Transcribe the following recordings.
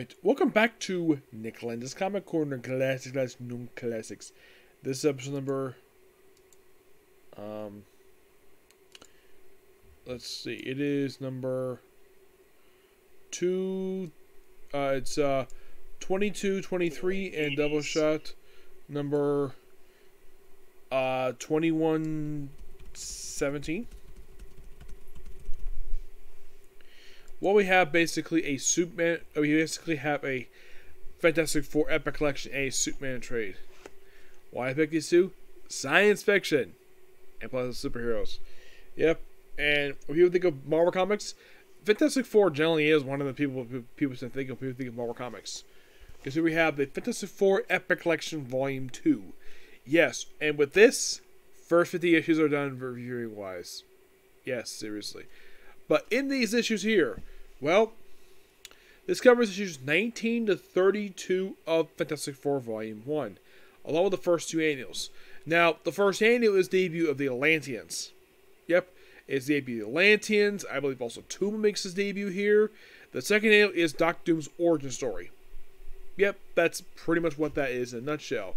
Alright, welcome back to Nick Lenz's Comic Corner Classics Noom Classics. This is episode number, let's see, it is number 22, 23, and Doubleshot number 2117. Well, we have basically a Superman. We basically have a Fantastic Four Epic Collection and a Superman trade. Why I picked these two? Science fiction and plus superheroes. Yep. And when people think of Marvel Comics, Fantastic Four generally is one of the people think of Marvel Comics. Because here we have the Fantastic Four Epic Collection Volume 2. Yes, and with this, first 50 issues are done reviewing wise. Yes, seriously. But in these issues here, well, this covers issues 19 to 32 of Fantastic Four Volume 1, along with the first two annuals. Now, the first annual is the debut of the Atlanteans. Yep, it's the debut of the Atlanteans. I believe also Tomb makes his debut here. The second annual is Doctor Doom's origin story. Yep, that's pretty much what that is in a nutshell.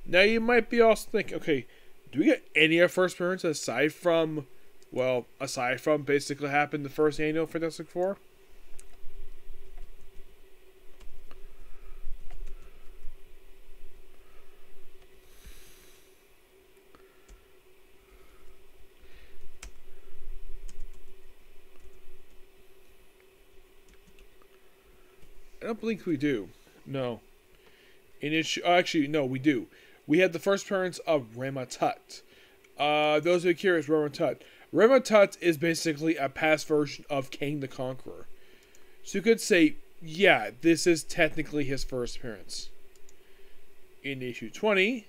Now, you might be also thinking, okay, do we get any of first appearance aside from basically happened the first annual Fantastic Four? I don't believe we do. No. Actually, no, we do. We had the first appearance of Ramatut. Those who are curious, Ramatut. Ramatut is basically a past version of Kang the Conqueror. So you could say, yeah, this is technically his first appearance. In issue 20,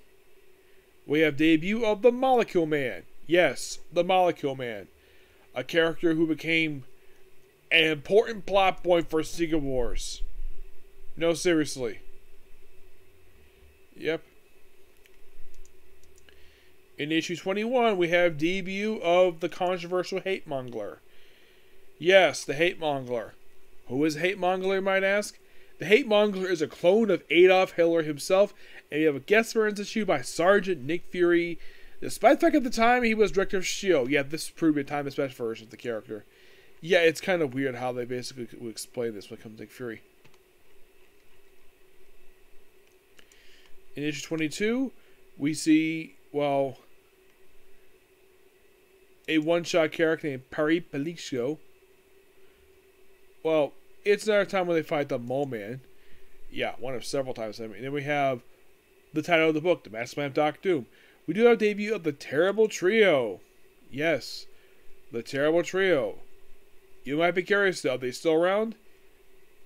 we have debut of the Molecule Man. Yes, the Molecule Man. A character who became an important plot point for Secret Wars. No, seriously. Yep. In issue 21, we have debut of the controversial Hate Mongler. Yes, the Hate Mongler. Who is Hate Mongler, you might ask? The Hate Mongler is a clone of Adolf Hitler himself, and we have a guest appearance issue by Sergeant Nick Fury. Despite the fact at the time he was director of S.H.I.E.L.D. Yeah, this proved a time and space version of the character. Yeah, it's kind of weird how they basically would explain this when it comes to Nick Fury. In issue 22, we see, well, a one-shot character named Patriot. Well, it's another time when they fight the Mole Man. Yeah, one of several times. I mean, then we have the title of the book, The Master Plan of Doctor Doom. We do have a debut of the Terrible Trio. Yes, the Terrible Trio. You might be curious, though, are they still around?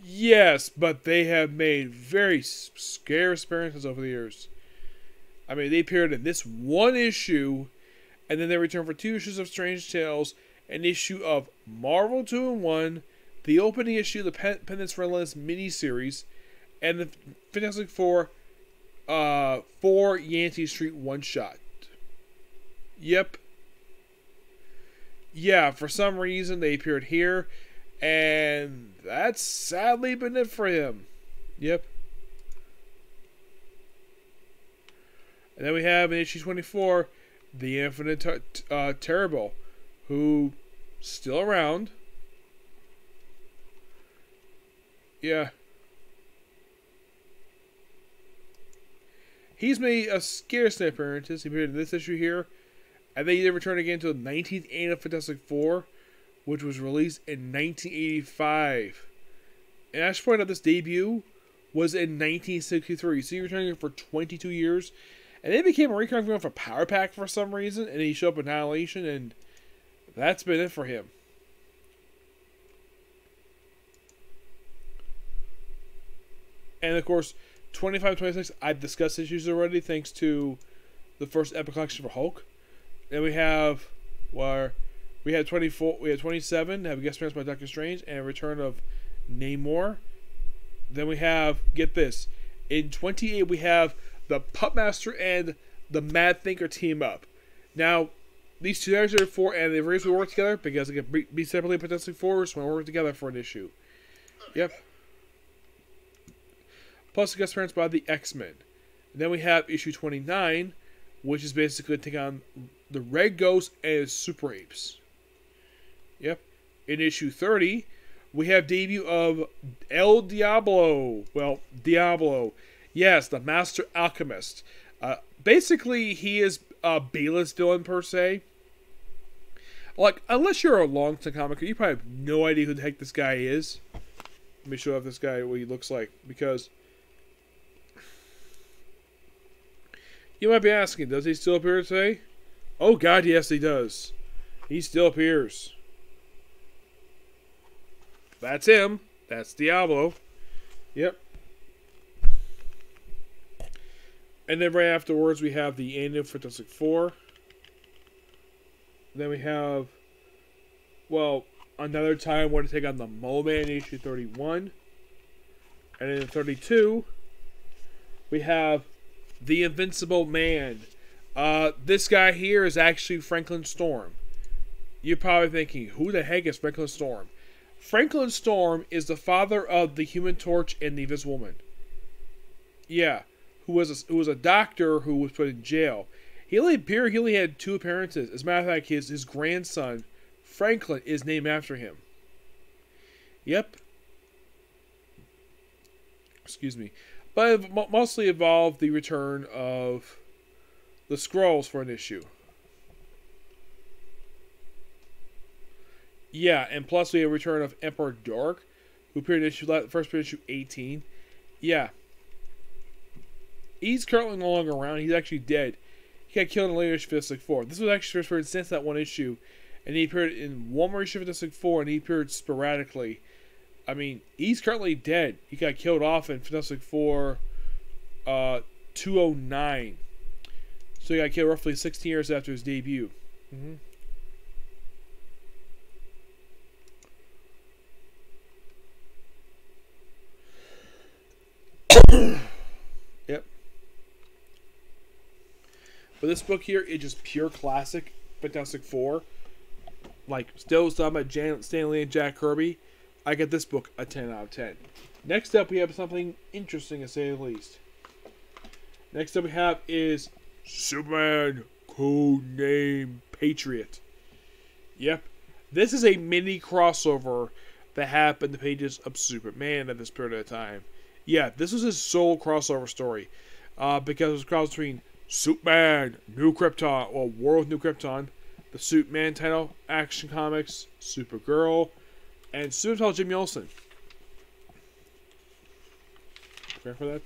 Yes, but they have made very scarce appearances over the years. I mean, they appeared in this one issue, and then they returned for 2 issues of Strange Tales, an issue of Marvel 2-in-1, the opening issue of the Penance for Lenz miniseries, and the Fantastic Four 4 Yancey Street one-shot. Yep. Yeah, for some reason they appeared here, and that's sadly been it for him. Yep. And then we have in issue 24, the Infinite Terrible, who still around. Yeah. He's made a scarce appearances. He appeared in this issue here. And then he did return again to the 19th annual Fantastic Four, which was released in 1985. And I should point out this debut was in 1963. So he returned for 22 years. And then he became a recurring villain for Power Pack for some reason. And he showed up in Annihilation. And that's been it for him. And of course, 25 26, I've discussed issues already thanks to the first Epic Collection for Hulk. Then we have where we had 24, we had 27, have a guest appearance by Doctor Strange, and a return of Namor. Then we have, get this, in 28 we have the Puppmaster and the Mad Thinker team up. Now, these two guys are for, and they've recently worked together because they can be separately Fantastic Four, so we work together for an issue. Yep. plus a guest appearance by the X-Men. And then we have issue 29, which is basically taking on the Red Ghost and his Super Apes. Yep. In issue 30, we have debut of El Diablo. Well, Diablo. Yes, the Master Alchemist. Basically, he is a B-list villain per se. Like, unless you're a long-time comic, you probably have no idea who the heck this guy is. Let me show off this guy, what he looks like. Because you might be asking, does he still appear today? Oh god, yes he does. He still appears. That's him. That's Diablo. Yep. And then right afterwards we have the end of Fatastic 4. Then we have, well, another time we're going to take on the Mo-Man in issue 31. And then in 32, we have the Invincible Man. This guy here is actually Franklin Storm. You're probably thinking, who the heck is Franklin Storm? Franklin Storm is the father of the Human Torch and the Invisible Woman. Yeah, who was a doctor who was put in jail. He only had 2 appearances. As a matter of fact, his grandson, Franklin, is named after him. Yep. Excuse me. But it mostly involved the return of the Skrulls for an issue. Yeah, and plus we have a return of Emperor Dark, who appeared in first issue 18. Yeah. He's currently no longer around. He's actually dead. He got killed in later issue of Fatastic 4. This was actually first appeared since that one issue. And he appeared in one more issue of Fatastic 4, and he appeared sporadically. I mean, he's currently dead. He got killed off in Fatastic 4 209. So he got killed roughly 16 years after his debut. Yep. But this book here is just pure classic Fantastic Four. Like, still talking about Stan Lee and Jack Kirby. I get this book a 10 out of 10. Next up, we have something interesting to say the least. Next up we have is Superman Codename Patriot. Yep. This is a mini crossover that happened in the pages of Superman at this period of time. Yeah, this was his sole crossover story. Because it was a cross between Superman, New Krypton, or War with New Krypton, the Superman title, Action Comics, Supergirl, and Superman Jimmy Olsen. Prepare for that.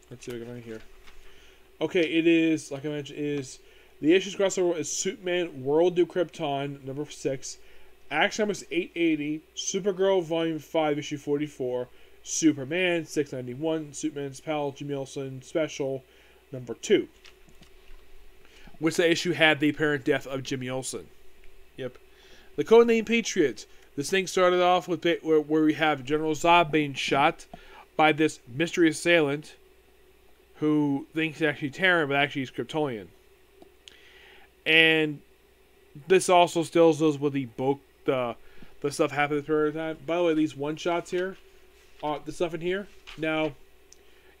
Let's see what I can find here. Okay, it is, like I mentioned, the issues crossover is Superman World New Krypton, number 6, Action Comics 880, Supergirl Volume 5, issue 44, Superman 691, Superman's pal Jimmy Olsen special number 2. Which the issue had the apparent death of Jimmy Olsen. Yep. The Codename Patriot. This thing started off with where we have General Zod being shot by this mystery assailant who thinks he's actually Terran, but actually he's Kryptonian. And this also still deals with the book, the stuff happened at the period of time. By the way, these one-shots here, the stuff in here. Now,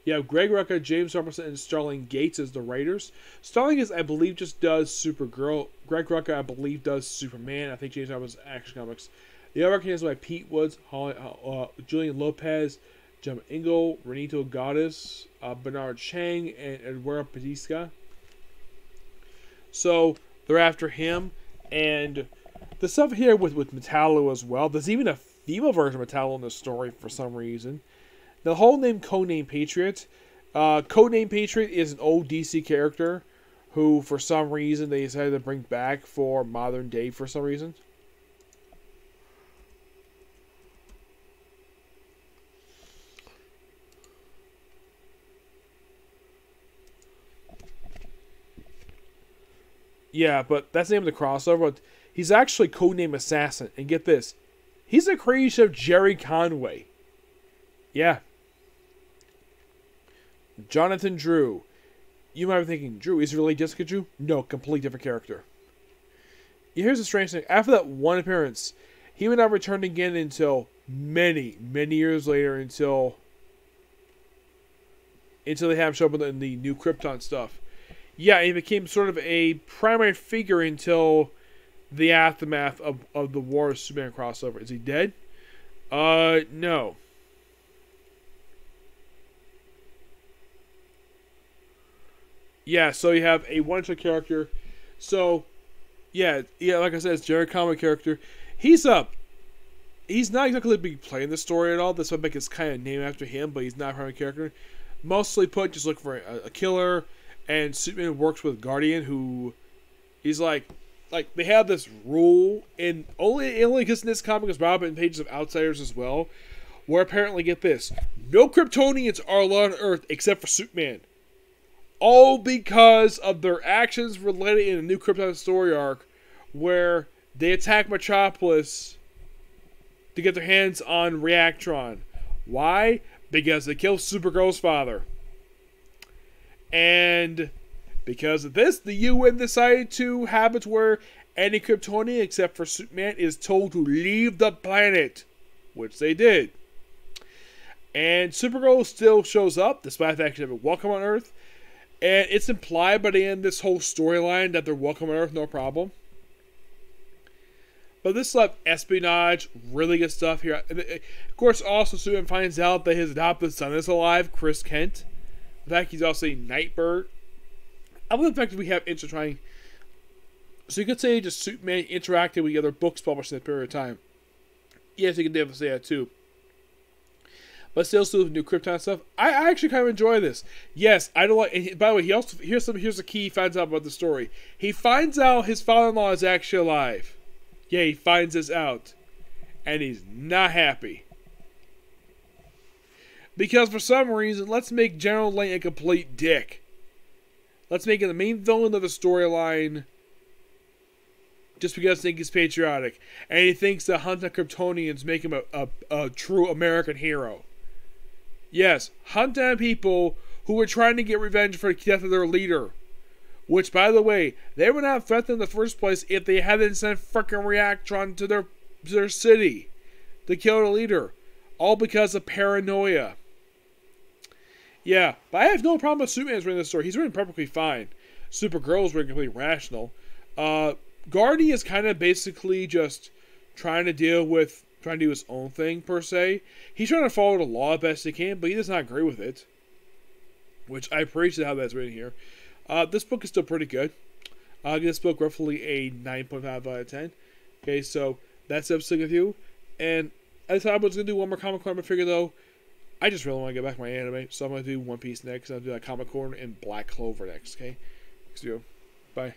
you have Greg Rucka, James Robertson, and Starling Gates as the writers. Starling is, I believe, just does Supergirl. Greg Rucka, I believe, does Superman. I think James Robertson Action Comics. The other is by Pete Woods, Julian Lopez, Jim Engel, Renito Gaddis, Bernard Chang, and Eduardo Padisca. So they're after him, and the stuff here with Metallo as well. There's even a female version of Metallo in the story for some reason. The whole name Codename Patriot. Codename Patriot is an old DC character who, for some reason, they decided to bring back for modern day for some reason. Yeah, but that's the name of the crossover. He's actually Codename Assassin. And get this. He's a creation of Jerry Conway. Yeah. Jonathan Drew. You might be thinking, Drew, is he really Jessica Drew? No, completely different character. Here's the strange thing. After that one appearance, He would not return again until many, many years later, until they have him show up in the new Krypton stuff. Yeah, he became sort of a primary figure until the aftermath of the War of Superman crossover. Is he dead? No. Yeah, so you have a one-shot character. So, yeah, like I said, it's a generic comic character. He's not exactly be playing the story at all. This would make his kind of name after him, but he's not a primary character. Mostly put, just looking for a killer, and Superman works with Guardian, who he's like they have this rule, and it only exists in this comic, is brought up in pages of Outsiders as well, where apparently, get this, no Kryptonians are allowed on Earth except for Superman. All because of their actions related in a new Krypton story arc, where they attack Metropolis to get their hands on Reactron. Why? Because they killed Supergirl's father. And because of this, the UN decided to have it where any Kryptonian except for Superman is told to leave the planet. Which they did. And Supergirl still shows up, despite the fact she having welcome on Earth. And it's implied by the end of this whole storyline that they're welcome on Earth, no problem. But this stuff, espionage, really good stuff here. And of course, also Superman finds out that his adopted son is alive, Chris Kent. In fact, he's also a Nightbird. I love the fact that we have intertwining. So you could say just Superman interacting with the other books published in that period of time. Yes, you can definitely say that too. But still with new Krypton stuff. I actually kind of enjoy this. Yes, I don't like. And by the way, he also here's the key he finds out about the story. He finds out his father-in-law is actually alive. Yeah, he finds this out, and he's not happy. Because for some reason, let's make General Lane a complete dick. Let's make him the main villain of the storyline just because I think he's patriotic. And he thinks that hunting Kryptonians make him a true American hero. Yes, hunt down people who were trying to get revenge for the death of their leader. Which, by the way, they would not have threatened in the first place if they hadn't sent frickin' Reactron to their city to kill the leader. All because of paranoia. Yeah, but I have no problem with Superman's written this story. He's written perfectly fine. Supergirl's written completely rational. Guardian is kind of basically just trying to do his own thing, per se. He's trying to follow the law as best he can, but he does not agree with it. Which I appreciate how that's written here. This book is still pretty good. I'll give this book roughly a 9.5 out of 10. Okay, so that's the episode with you. And I thought I was going to do one more comic corner, but I figured though, I just really want to get back to my anime. So I'm going to do One Piece next. I'll do that comic corner and Black Clover next, okay? See you. Bye.